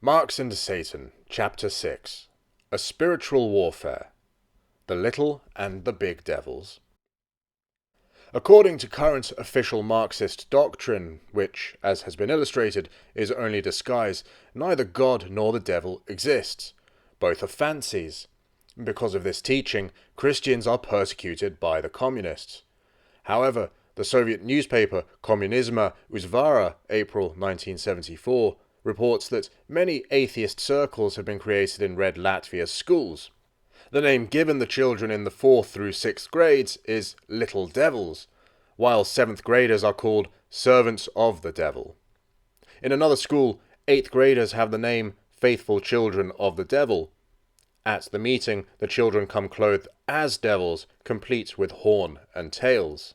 Marx and Satan, Chapter 6. A Spiritual Warfare. The Little and the Big Devils. According to current official Marxist doctrine, which, as has been illustrated, is only disguise, neither God nor the devil exists. Both are fancies. Because of this teaching, Christians are persecuted by the communists. However, the Soviet newspaper Kommunizma Uzvara, April 1974, reports that many atheist circles have been created in Red Latvia's schools. The name given the children in the 4th through 6th grades is Little Devils, while 7th graders are called Servants of the Devil. In another school, 8th graders have the name Faithful Children of the Devil. At the meeting, the children come clothed as devils, complete with horn and tails.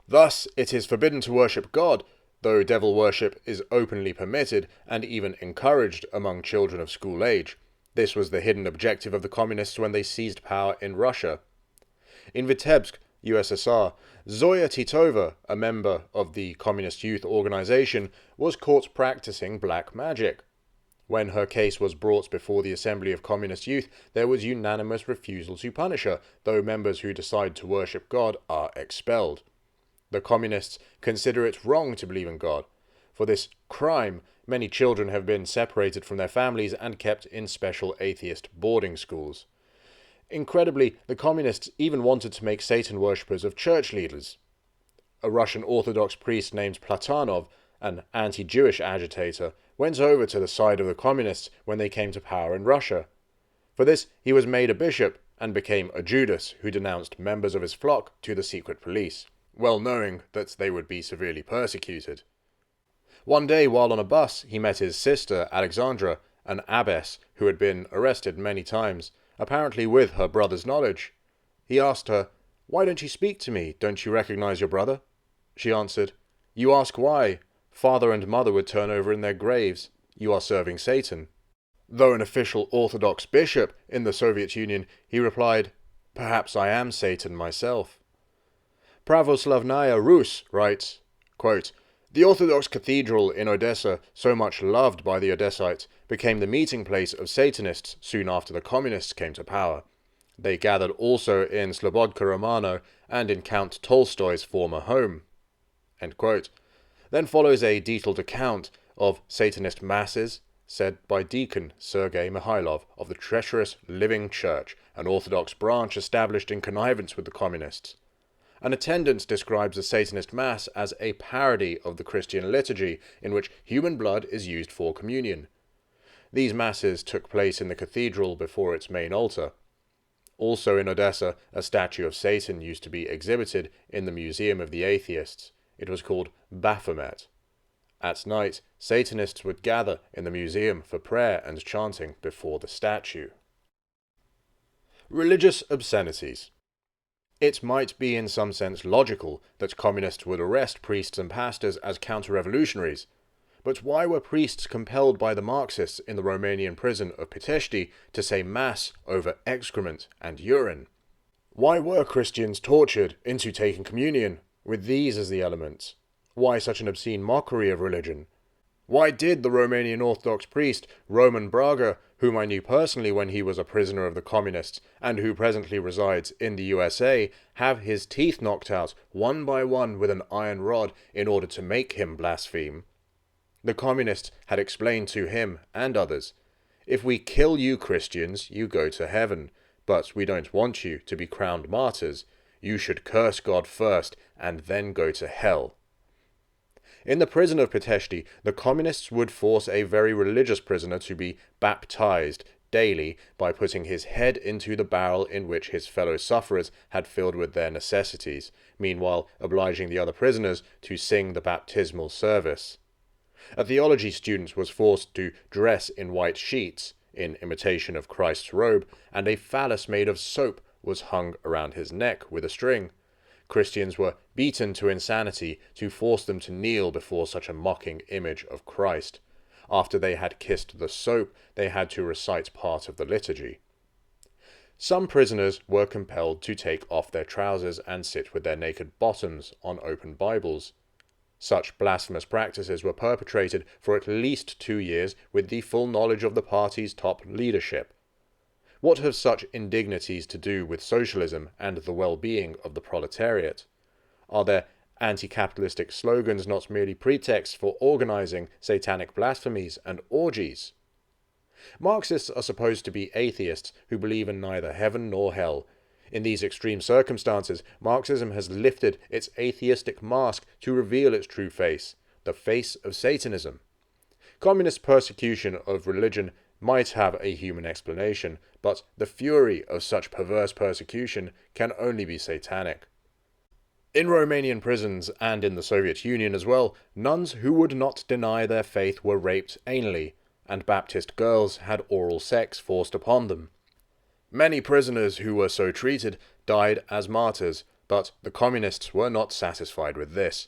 Thus, it is forbidden to worship God, though devil worship is openly permitted and even encouraged among children of school age. This was the hidden objective of the communists when they seized power in Russia. In Vitebsk, USSR, Zoya Titova, a member of the Communist Youth Organization, was caught practicing black magic. When her case was brought before the Assembly of Communist Youth, there was unanimous refusal to punish her, though members who decide to worship God are expelled. The communists consider it wrong to believe in God. For this crime, many children have been separated from their families and kept in special atheist boarding schools. Incredibly, the communists even wanted to make Satan worshippers of church leaders. A Russian Orthodox priest named Platonov, an anti-Jewish agitator, went over to the side of the communists when they came to power in Russia. For this, he was made a bishop and became a Judas who denounced members of his flock to the secret police, well knowing that they would be severely persecuted. One day, while on a bus, he met his sister, Alexandra, an abbess who had been arrested many times, apparently with her brother's knowledge. He asked her, "Why don't you speak to me? Don't you recognize your brother?" She answered, "You ask why? Father and mother would turn over in their graves. You are serving Satan." Though an official Orthodox bishop in the Soviet Union, he replied, "Perhaps I am Satan myself." Pravoslavnaya Rus writes, quote, "The Orthodox cathedral in Odessa, so much loved by the Odessites, became the meeting place of Satanists soon after the communists came to power. They gathered also in Slobodka Romano and in Count Tolstoy's former home." End quote. Then follows a detailed account of Satanist masses said by Deacon Sergei Mikhailov of the Treacherous Living Church, an Orthodox branch established in connivance with the communists. An attendant describes a Satanist Mass as a parody of the Christian liturgy, in which human blood is used for communion. These Masses took place in the cathedral before its main altar. Also in Odessa, a statue of Satan used to be exhibited in the Museum of the Atheists. It was called Baphomet. At night, Satanists would gather in the museum for prayer and chanting before the statue. Religious obscenities. It might be in some sense logical that communists would arrest priests and pastors as counter-revolutionaries. But why were priests compelled by the Marxists in the Romanian prison of Pitești to say Mass over excrement and urine? Why were Christians tortured into taking communion, with these as the elements? Why such an obscene mockery of religion? Why did the Romanian Orthodox priest Roman Braga, whom I knew personally when he was a prisoner of the communists, and who presently resides in the USA, have his teeth knocked out one by one with an iron rod in order to make him blaspheme? The communists had explained to him and others, "If we kill you Christians, you go to heaven, but we don't want you to be crowned martyrs. You should curse God first and then go to hell." In the prison of Pitești, the communists would force a very religious prisoner to be baptized daily by putting his head into the barrel in which his fellow sufferers had filled with their necessities, meanwhile obliging the other prisoners to sing the baptismal service. A theology student was forced to dress in white sheets, in imitation of Christ's robe, and a phallus made of soap was hung around his neck with a string. Christians were beaten to insanity to force them to kneel before such a mocking image of Christ. After they had kissed the soap, they had to recite part of the liturgy. Some prisoners were compelled to take off their trousers and sit with their naked bottoms on open Bibles. Such blasphemous practices were perpetrated for at least 2 years with the full knowledge of the party's top leadership. What have such indignities to do with socialism and the well-being of the proletariat? Are their anti-capitalistic slogans not merely pretexts for organizing satanic blasphemies and orgies? Marxists are supposed to be atheists who believe in neither heaven nor hell. In these extreme circumstances, Marxism has lifted its atheistic mask to reveal its true face, the face of Satanism. Communist persecution of religion might have a human explanation, but the fury of such perverse persecution can only be satanic. In Romanian prisons, and in the Soviet Union as well, nuns who would not deny their faith were raped anally, and Baptist girls had oral sex forced upon them. Many prisoners who were so treated died as martyrs, but the communists were not satisfied with this.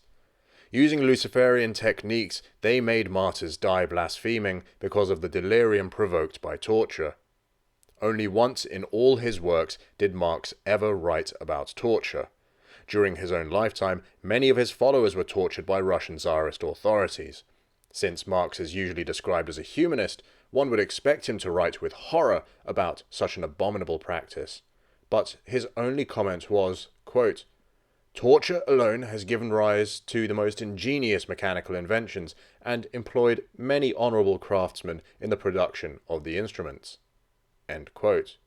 Using Luciferian techniques, they made martyrs die blaspheming because of the delirium provoked by torture. Only once in all his works did Marx ever write about torture. During his own lifetime, many of his followers were tortured by Russian Tsarist authorities. Since Marx is usually described as a humanist, one would expect him to write with horror about such an abominable practice. But his only comment was, quote, "Torture alone has given rise to the most ingenious mechanical inventions and employed many honourable craftsmen in the production of the instruments." End quote.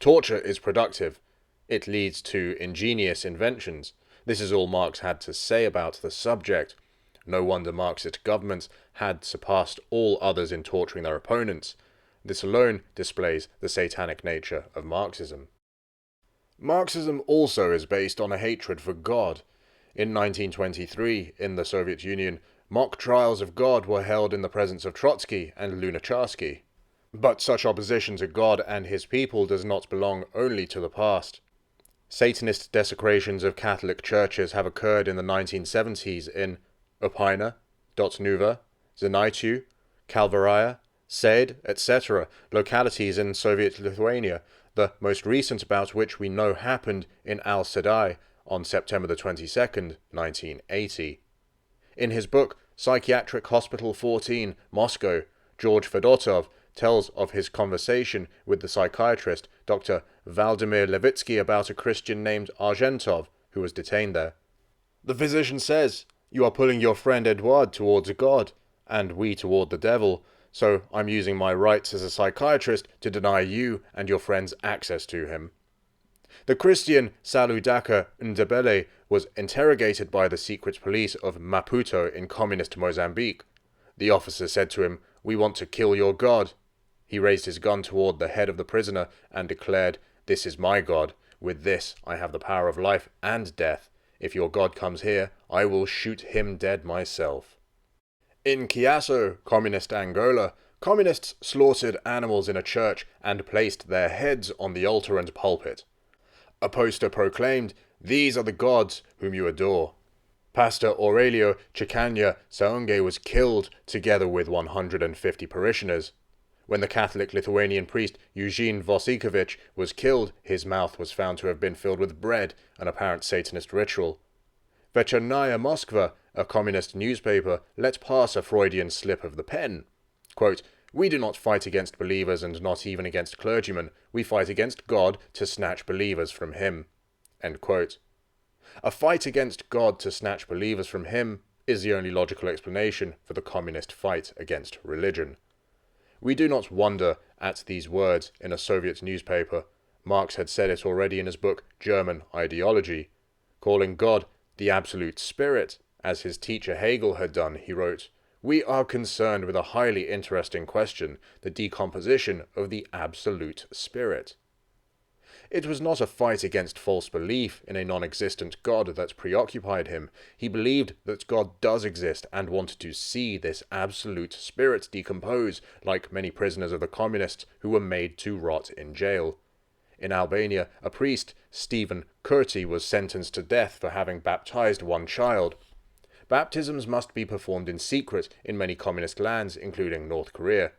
Torture is productive. It leads to ingenious inventions. This is all Marx had to say about the subject. No wonder Marxist governments had surpassed all others in torturing their opponents. This alone displays the satanic nature of Marxism. Marxism also is based on a hatred for God. In 1923, in the Soviet Union, mock trials of God were held in the presence of Trotsky and Lunacharsky. But such opposition to God and his people does not belong only to the past. Satanist desecrations of Catholic churches have occurred in the 1970s in Opina, Dotnuva, Znaitu, Kalvaraya, Sed, etc., localities in Soviet Lithuania, the most recent about which we know happened in Al-Sadai on September 22, 1980. In his book Psychiatric Hospital 14, Moscow, George Fedotov tells of his conversation with the psychiatrist Dr. Valdemir Levitsky about a Christian named Argentov who was detained there. The physician says, "You are pulling your friend Eduard towards God, and we toward the devil, so I'm using my rights as a psychiatrist to deny you and your friends access to him." The Christian Saludaka Ndebele was interrogated by the secret police of Maputo in communist Mozambique. The officer said to him, "We want to kill your God." He raised his gun toward the head of the prisoner and declared, "This is my God. With this I have the power of life and death. If your God comes here, I will shoot him dead myself." In Chiasso, communist Angola, communists slaughtered animals in a church and placed their heads on the altar and pulpit. A poster proclaimed, "These are the gods whom you adore." Pastor Aurelio Chicanya Saunge was killed together with 150 parishioners. When the Catholic Lithuanian priest Eugene Vosikovich was killed, his mouth was found to have been filled with bread, an apparent Satanist ritual. Vechernaya Moskva, a communist newspaper, let pass a Freudian slip of the pen. Quote, "We do not fight against believers and not even against clergymen. We fight against God to snatch believers from him." End quote. A fight against God to snatch believers from him is the only logical explanation for the communist fight against religion. We do not wonder at these words in a Soviet newspaper. Marx had said it already in his book German Ideology. Calling God the absolute spirit, as his teacher Hegel had done, he wrote, "We are concerned with a highly interesting question, the decomposition of the absolute spirit." It was not a fight against false belief in a non-existent God that preoccupied him. He believed that God does exist and wanted to see this absolute spirit decompose, like many prisoners of the communists who were made to rot in jail. In Albania, a priest, Stephen Curti, was sentenced to death for having baptized one child. Baptisms must be performed in secret in many communist lands, including North Korea.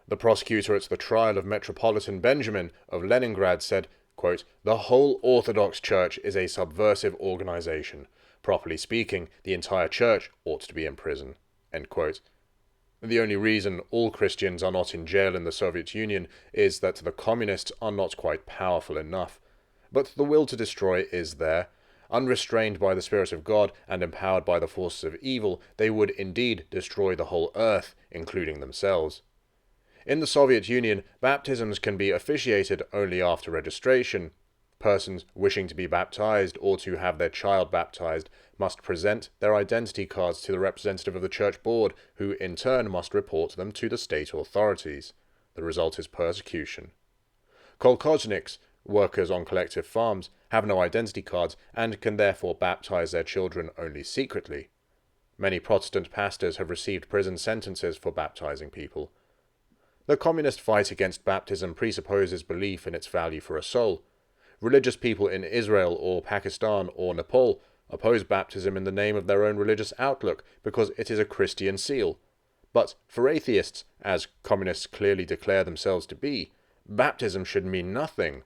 The prosecutor at the trial of Metropolitan Benjamin of Leningrad said, quote, "The whole Orthodox Church is a subversive organization. Properly speaking, the entire church ought to be in prison." End quote. The only reason all Christians are not in jail in the Soviet Union is that the communists are not quite powerful enough. But the will to destroy is there. Unrestrained by the Spirit of God and empowered by the forces of evil, they would indeed destroy the whole earth, including themselves. In the Soviet Union, baptisms can be officiated only after registration. Persons wishing to be baptized or to have their child baptized must present their identity cards to the representative of the church board, who in turn must report them to the state authorities. The result is persecution. Kolkhozniks, workers on collective farms, have no identity cards and can therefore baptize their children only secretly. Many Protestant pastors have received prison sentences for baptizing people. The communist fight against baptism presupposes belief in its value for a soul. Religious people in Israel or Pakistan or Nepal oppose baptism in the name of their own religious outlook because it is a Christian seal. But for atheists, as communists clearly declare themselves to be, baptism should mean nothing.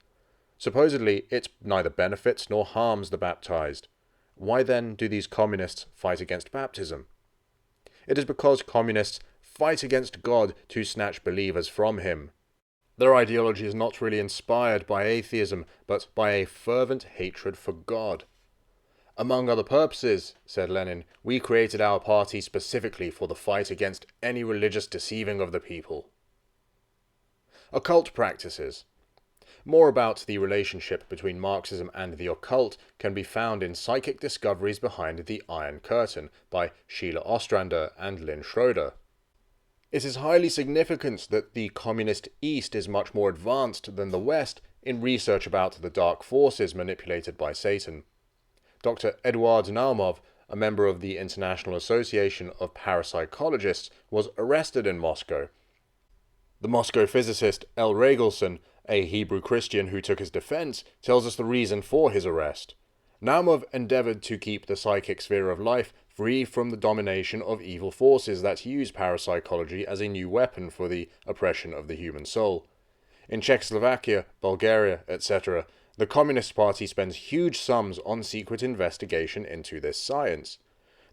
Supposedly, it neither benefits nor harms the baptized. Why then do these communists fight against baptism? It is because communists fight against God to snatch believers from him. Their ideology is not really inspired by atheism, but by a fervent hatred for God. "Among other purposes," said Lenin, "we created our party specifically for the fight against any religious deceiving of the people." Occult practices. More about the relationship between Marxism and the occult can be found in Psychic Discoveries Behind the Iron Curtain by Sheila Ostrander and Lynn Schroeder. It is highly significant that the communist East is much more advanced than the West in research about the dark forces manipulated by Satan. Dr. Eduard Naumov, a member of the International Association of Parapsychologists, was arrested in Moscow. The Moscow physicist L. Regelson, a Hebrew Christian who took his defense, tells us the reason for his arrest. Naumov endeavored to keep the psychic sphere of life free from the domination of evil forces that use parapsychology as a new weapon for the oppression of the human soul. In Czechoslovakia, Bulgaria, etc., the Communist Party spends huge sums on secret investigation into this science.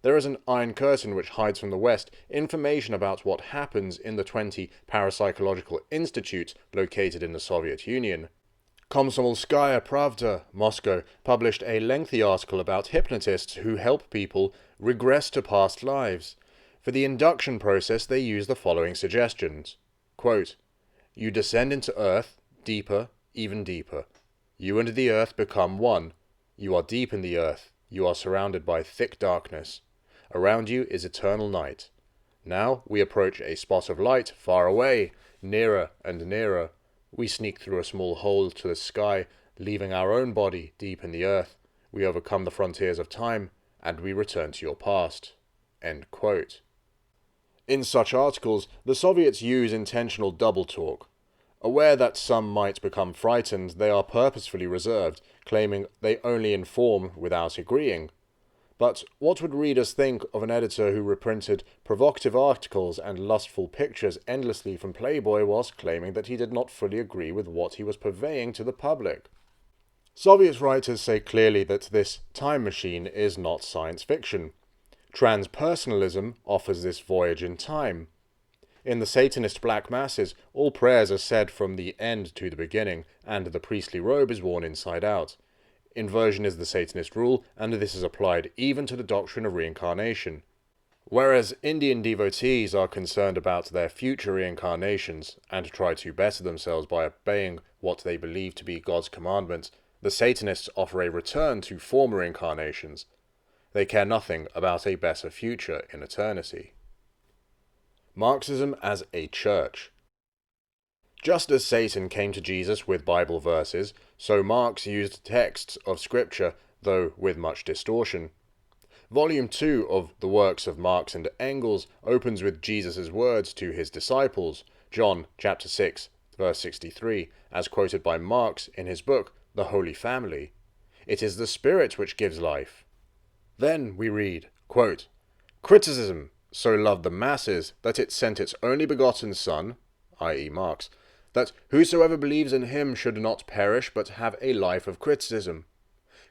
There is an iron curtain which hides from the West information about what happens in the 20 parapsychological institutes located in the Soviet Union. Komsomolskaya Pravda, Moscow, published a lengthy article about hypnotists who help people regress to past lives. For the induction process, they use the following suggestions. Quote, "You descend into earth, deeper, even deeper. You and the earth become one. You are deep in the earth. You are surrounded by thick darkness. Around you is eternal night. Now we approach a spot of light far away, nearer and nearer. We sneak through a small hole to the sky, leaving our own body deep in the earth. We overcome the frontiers of time, and we return to your past." End quote. In such articles, the Soviets use intentional double talk. Aware that some might become frightened, they are purposefully reserved, claiming they only inform without agreeing. But what would readers think of an editor who reprinted provocative articles and lustful pictures endlessly from Playboy whilst claiming that he did not fully agree with what he was purveying to the public? Soviet writers say clearly that this time machine is not science fiction. Transpersonalism offers this voyage in time. In the Satanist black masses, all prayers are said from the end to the beginning, and the priestly robe is worn inside out. Inversion is the Satanist rule, and this is applied even to the doctrine of reincarnation. Whereas Indian devotees are concerned about their future reincarnations, and try to better themselves by obeying what they believe to be God's commandments, the Satanists offer a return to former incarnations. They care nothing about a better future in eternity. Marxism as a church. Just as Satan came to Jesus with Bible verses, so Marx used texts of Scripture, though with much distortion. Volume 2 of the works of Marx and Engels opens with Jesus' words to his disciples, John chapter 6, verse 63, as quoted by Marx in his book, The Holy Family. It is the Spirit which gives life. Then we read, quote, "Criticism so loved the masses that it sent its only begotten Son, i.e. Marx, that whosoever believes in him should not perish but have a life of criticism.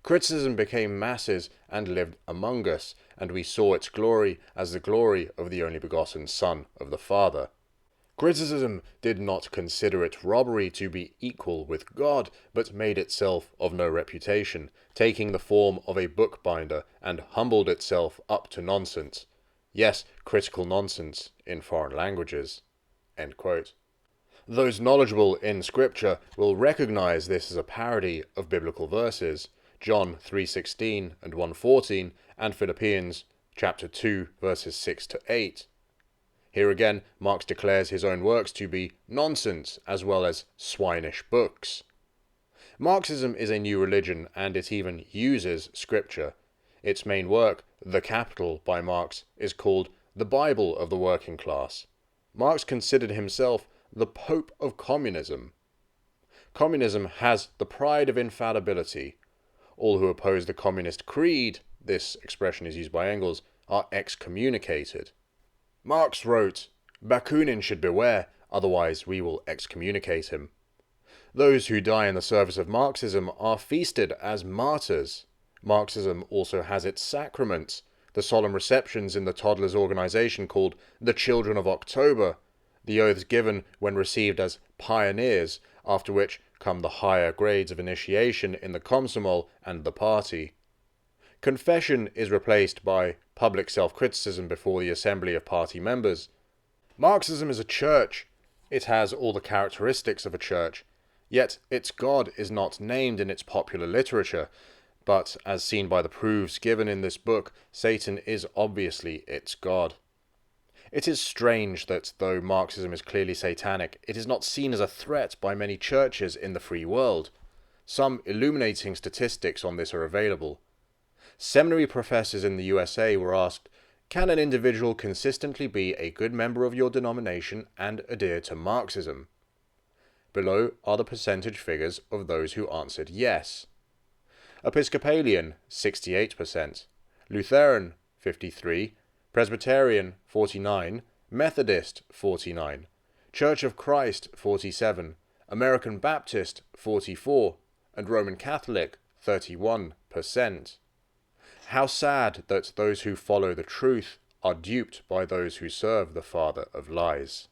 Criticism became masses and lived among us, and we saw its glory as the glory of the only begotten Son of the Father. Criticism did not consider it robbery to be equal with God, but made itself of no reputation, taking the form of a bookbinder, and humbled itself up to nonsense. Yes, critical nonsense in foreign languages." End quote. Those knowledgeable in Scripture will recognize this as a parody of biblical verses, John 3:16 and 1:14, and Philippians chapter 2 verses 6 to 8. Here again, Marx declares his own works to be nonsense as well as swinish books. Marxism is a new religion, and it even uses Scripture. Its main work, The Capital by Marx, is called the Bible of the working class. Marx considered himself the Pope of Communism. Communism has the pride of infallibility. All who oppose the communist creed, this expression is used by Engels, are excommunicated. Marx wrote, "Bakunin should beware, otherwise we will excommunicate him." Those who die in the service of Marxism are feasted as martyrs. Marxism also has its sacraments, the solemn receptions in the toddlers' organization called the Children of October, the oaths given when received as pioneers, after which come the higher grades of initiation in the Komsomol and the party. Confession is replaced by public self-criticism before the assembly of party members. Marxism is a church. It has all the characteristics of a church, yet its God is not named in its popular literature, but, as seen by the proofs given in this book, Satan is obviously its God. It is strange that, though Marxism is clearly satanic, it is not seen as a threat by many churches in the free world. Some illuminating statistics on this are available. Seminary professors in the USA were asked, "Can an individual consistently be a good member of your denomination and adhere to Marxism?" Below are the percentage figures of those who answered yes. Episcopalian, 68%, Lutheran, 53%, Presbyterian, 49%, Methodist, 49%, Church of Christ, 47%, American Baptist, 44%, and Roman Catholic, 31%. How sad that those who follow the truth are duped by those who serve the father of lies.